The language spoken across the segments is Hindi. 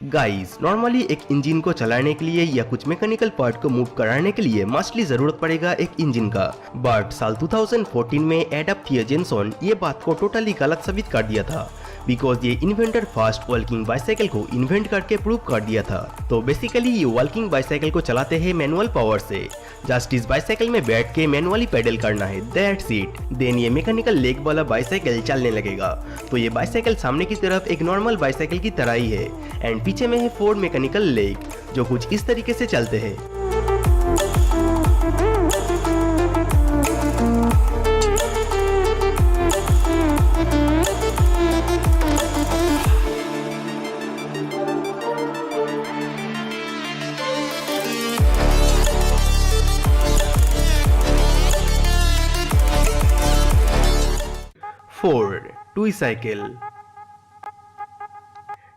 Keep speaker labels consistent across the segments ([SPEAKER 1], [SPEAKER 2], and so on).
[SPEAKER 1] गाइस, नॉर्मली एक इंजन को चलाने के लिए या कुछ मैकेनिकल पार्ट को मूव कराने के लिए मस्टली जरूरत पड़ेगा एक इंजन का। बट साल 2014 में एडम थियजेनसन ये बात को टोटली गलत साबित कर दिया था, बिकॉज ये इन्वेंटर फास्ट वॉकिंग बाइसाइकिल को इन्वेंट करके प्रूव कर दिया था। तो बेसिकली ये वॉकिंग बाइसाइकिल को चलाते हैं मैनुअल पावर से। जस्ट इस बाइसाइकिल में बैठ के मैनुअली पेडल करना है, दैट्स इट। देन ये मैकेनिकल लेग वाला बाइसाइकिल चलने लगेगा। तो ये बाइसाइकिल सामने की तरफ एक नॉर्मल बाइसाइकिल की तरह ही है एंड पीछे में है 4 मैकेनिकल लेग जो कुछ इस तरीके से चलते हैं। टूई साइकिल।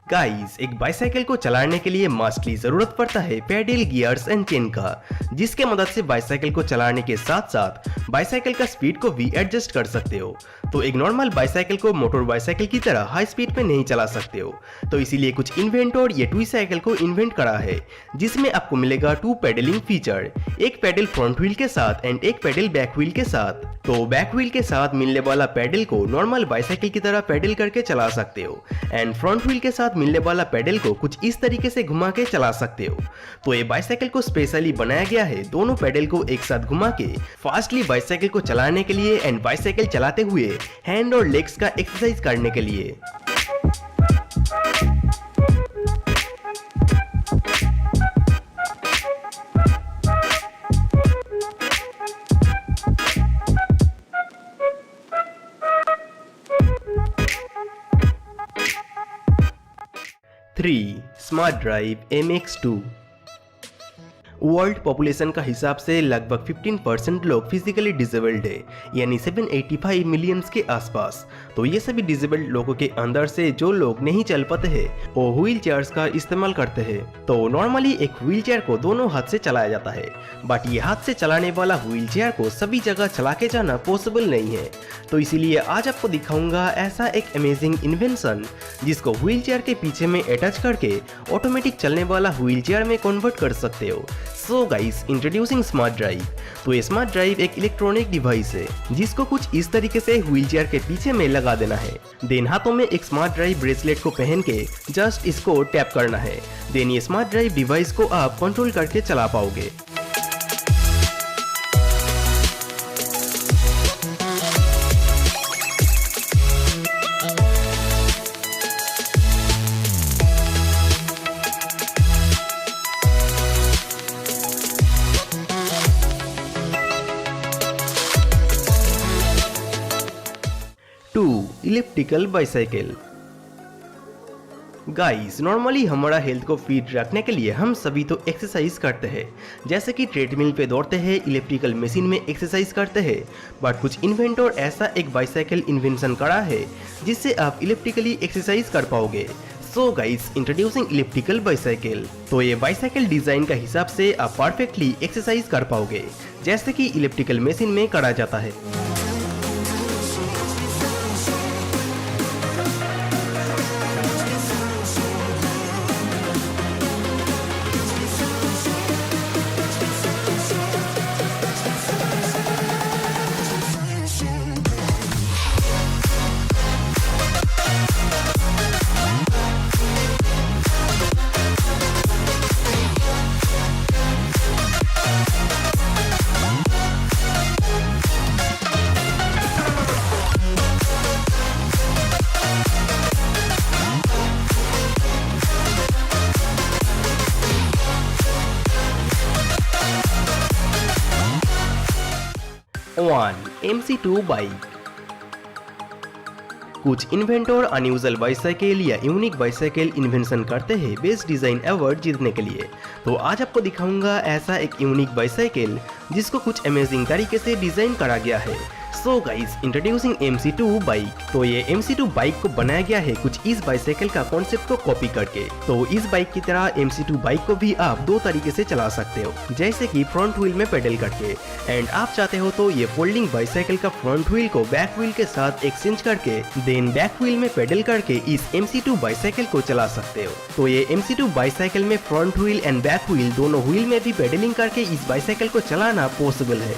[SPEAKER 1] गाइस, एक बाइसाइकिल को चलाने के लिए मस्टली जरूरत पड़ता है पेडल, गियर्स एंड चेन का, जिसके मदद से बाइसाइकिल को चलाने के साथ साथ बाइसाइकिल का स्पीड को भी एडजस्ट कर सकते हो। तो एक नॉर्मल बाइसाइकिल को मोटर बाइसाइकिल की तरह हाई स्पीड पे नहीं चला सकते हो। तो इसीलिए कुछ इन्वेंटर ये टूई साइकिल को इन्वेंट करा है, जिसमें आपको मिलेगा 2 पेडलिंग फीचर, एक पेडल फ्रंट व्हील के साथ एंड एक पेडल बैक व्हील के साथ। तो बैक व्हील के साथ मिलने वाला पेडल को नॉर्मल बाइसाइकिल की तरह पेडल करके चला सकते हो एंड फ्रंट व्हील के साथ मिलने वाला पेडल को कुछ इस तरीके से घुमा के चला सकते हो। तो ये बाइसाइकिल को स्पेशली बनाया गया है दोनों पेडल को एक साथ घुमा के फास्टली बाइसाइकिल को चलाने के लिए एंड बाइसाइकिल चलाते हुए हैंड और लेग्स का एक्सरसाइज करने के लिए। Smart drive MX2। World population का हिसाब से लगभग 15% लोग फिजिकली डिसेबल्ड है, यानी 785 मिलियंस के आसपास। तो ये सभी डिसेबल्ड लोगों के अंदर से जो लोग नहीं चल पाते हैं वो व्हील चेयर्स का इस्तेमाल करते हैं। तो नॉर्मली एक व्हील चेयर को दोनों हाथ से चलाया जाता है, बट ये हाथ से चलाने वाला व्हील चेयर को सभी जगह चला के जाना पॉसिबल नहीं है। तो इसीलिए आज आपको दिखाऊंगा ऐसा एक अमेजिंग इन्वेंशन जिसको व्हील चेयर के पीछे में अटैच करके ऑटोमेटिक चलने वाला व्हील चेयर में कन्वर्ट कर सकते हो। So guys, introducing smart drive. तो ये स्मार्ट ड्राइव एक इलेक्ट्रॉनिक डिवाइस है जिसको कुछ इस तरीके से व्हील चेयर के पीछे में लगा देना है। देन हाथों में एक स्मार्ट ड्राइव ब्रेसलेट को पहन के जस्ट इसको टैप करना है। देन ये स्मार्ट ड्राइव डिवाइस को आप कंट्रोल करके चला पाओगे। Electrical bicycle. गाइस, नॉर्मली हमारा हेल्थ को फिट रखने के लिए हम सभी तो एक्सरसाइज करते हैं, जैसे कि ट्रेडमिल पे दौड़ते हैं, इलेक्ट्रिकल मशीन में एक्सरसाइज करते हैं। बट कुछ इन्वेंटर ऐसा एक बाइसाइकिल इन्वेंशन करा है जिससे आप इलेक्ट्रिकली एक्सरसाइज कर पाओगे। So guys, introducing electrical bicycle. तो ये बाइसाइकिल डिजाइन का हिसाब से आप परफेक्टली एक्सरसाइज कर पाओगे, जैसे कि इलेक्ट्रिकल मशीन में करा जाता है। MC2 bike. कुछ इन्वेंटर अनयूजुअल बाइसाइकिल या यूनिक बाइसाइकिल इन्वेंशन करते हैं बेस्ट डिजाइन अवार्ड जीतने के लिए। तो आज आपको दिखाऊंगा ऐसा एक यूनिक बाइसाइकिल जिसको कुछ अमेजिंग तरीके से डिजाइन करा गया है, so guys, introducing MC2 bike. तो ये MC2 बाइक को बनाया गया है कुछ इस बाइसाइकिल का कॉन्सेप्ट को कॉपी करके। तो इस बाइक की तरह MC2 बाइक को भी आप दो तरीके से चला सकते हो, जैसे कि फ्रंट व्हील में पेडल करके, एंड आप चाहते हो तो ये फोल्डिंग बाइसाइकिल का फ्रंट व्हील को बैक व्हील के साथ एक्सचेंज करके देन बैक व्हील में पेडल करके इस MC2 बाइसाइकिल को चला सकते हो। तो ये MC2 बाइसाइकिल में front wheel and back wheel दोनों व्हील में भी पेडलिंग करके इस बाइसाइकिल को चलाना पॉसिबल है।